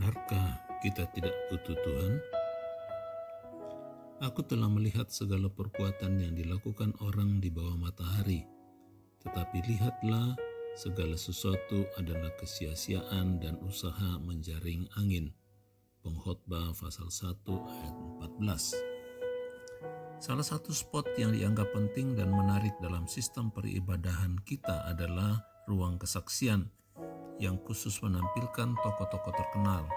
Benarkah kita tidak butuh Tuhan? Aku telah melihat segala perbuatan yang dilakukan orang di bawah matahari, tetapi lihatlah, segala sesuatu adalah kesia-siaan dan usaha menjaring angin. Pengkhotbah pasal 1 ayat 14. Salah satu spot yang dianggap penting dan menarik dalam sistem peribadahan kita adalah ruang kesaksian yang khusus menampilkan tokoh-tokoh terkenal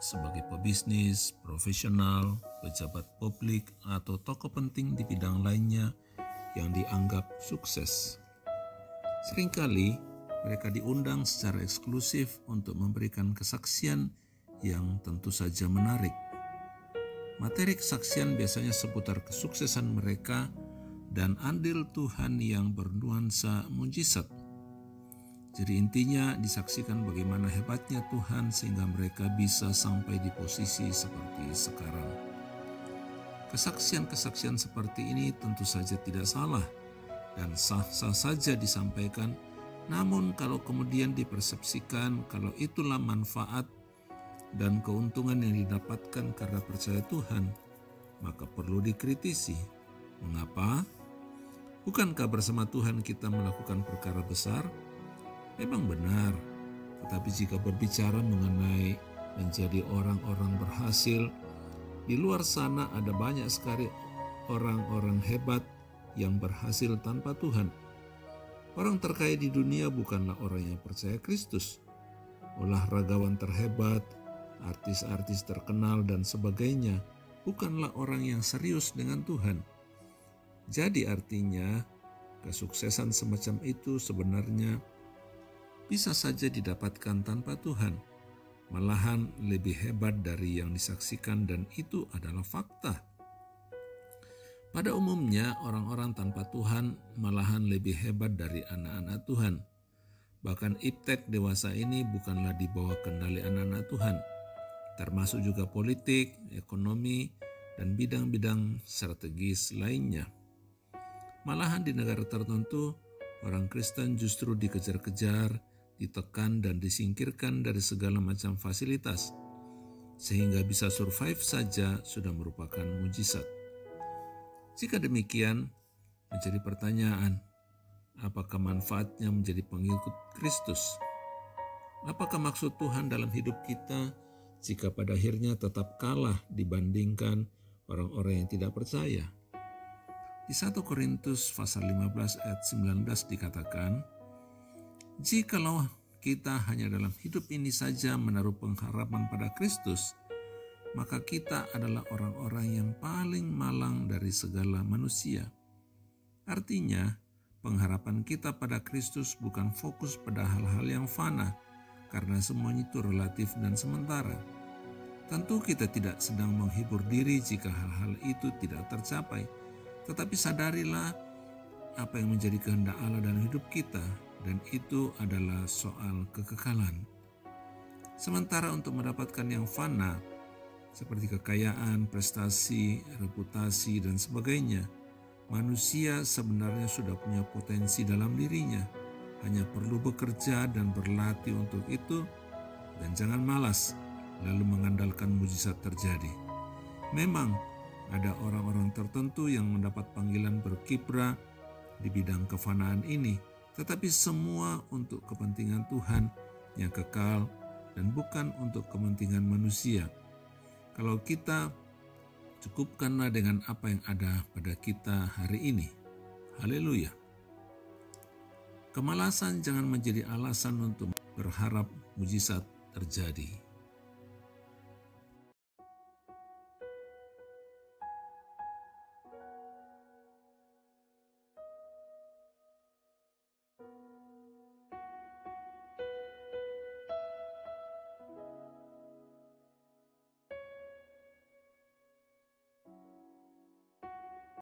sebagai pebisnis, profesional, pejabat publik, atau tokoh penting di bidang lainnya yang dianggap sukses. Seringkali mereka diundang secara eksklusif untuk memberikan kesaksian yang tentu saja menarik. Materi kesaksian biasanya seputar kesuksesan mereka dan andil Tuhan yang bernuansa mujizat. Jadi intinya disaksikan bagaimana hebatnya Tuhan sehingga mereka bisa sampai di posisi seperti sekarang. Kesaksian-kesaksian seperti ini tentu saja tidak salah dan sah-sah saja disampaikan, namun kalau kemudian dipersepsikan kalau itulah manfaat dan keuntungan yang didapatkan karena percaya Tuhan, maka perlu dikritisi. Mengapa? Bukankah bersama Tuhan kita melakukan perkara besar? Memang benar, tetapi jika berbicara mengenai menjadi orang-orang berhasil, di luar sana ada banyak sekali orang-orang hebat yang berhasil tanpa Tuhan. Orang terkaya di dunia bukanlah orang yang percaya Kristus. Olahragawan terhebat, artis-artis terkenal dan sebagainya bukanlah orang yang serius dengan Tuhan. Jadi artinya kesuksesan semacam itu sebenarnya bisa saja didapatkan tanpa Tuhan, malahan lebih hebat dari yang disaksikan, dan itu adalah fakta. Pada umumnya orang-orang tanpa Tuhan malahan lebih hebat dari anak-anak Tuhan. Bahkan iptek dewasa ini bukanlah di bawah kendali anak-anak Tuhan, termasuk juga politik, ekonomi, dan bidang-bidang strategis lainnya. Malahan di negara tertentu, orang Kristen justru dikejar-kejar, ditekan dan disingkirkan dari segala macam fasilitas, sehingga bisa survive saja sudah merupakan mujizat. Jika demikian, menjadi pertanyaan, apakah manfaatnya menjadi pengikut Kristus? Apakah maksud Tuhan dalam hidup kita jika pada akhirnya tetap kalah dibandingkan orang-orang yang tidak percaya? Di 1 Korintus pasal 15 ayat 19 dikatakan, jikalau kita hanya dalam hidup ini saja menaruh pengharapan pada Kristus, maka kita adalah orang-orang yang paling malang dari segala manusia. Artinya, pengharapan kita pada Kristus bukan fokus pada hal-hal yang fana, karena semuanya itu relatif dan sementara. Tentu kita tidak sedang menghibur diri jika hal-hal itu tidak tercapai, tetapi sadarilah apa yang menjadi kehendak Allah dalam hidup kita, dan itu adalah soal kekekalan. Sementara untuk mendapatkan yang fana, seperti kekayaan, prestasi, reputasi, dan sebagainya, manusia sebenarnya sudah punya potensi dalam dirinya, hanya perlu bekerja dan berlatih untuk itu, dan jangan malas, lalu mengandalkan mujizat terjadi. Memang ada orang-orang tertentu yang mendapat panggilan berkiprah di bidang kefanaan ini, tetapi semua untuk kepentingan Tuhan yang kekal dan bukan untuk kepentingan manusia. Kalau kita, cukupkanlah dengan apa yang ada pada kita hari ini. Haleluya. Kemalasan jangan menjadi alasan untuk berharap mujizat terjadi.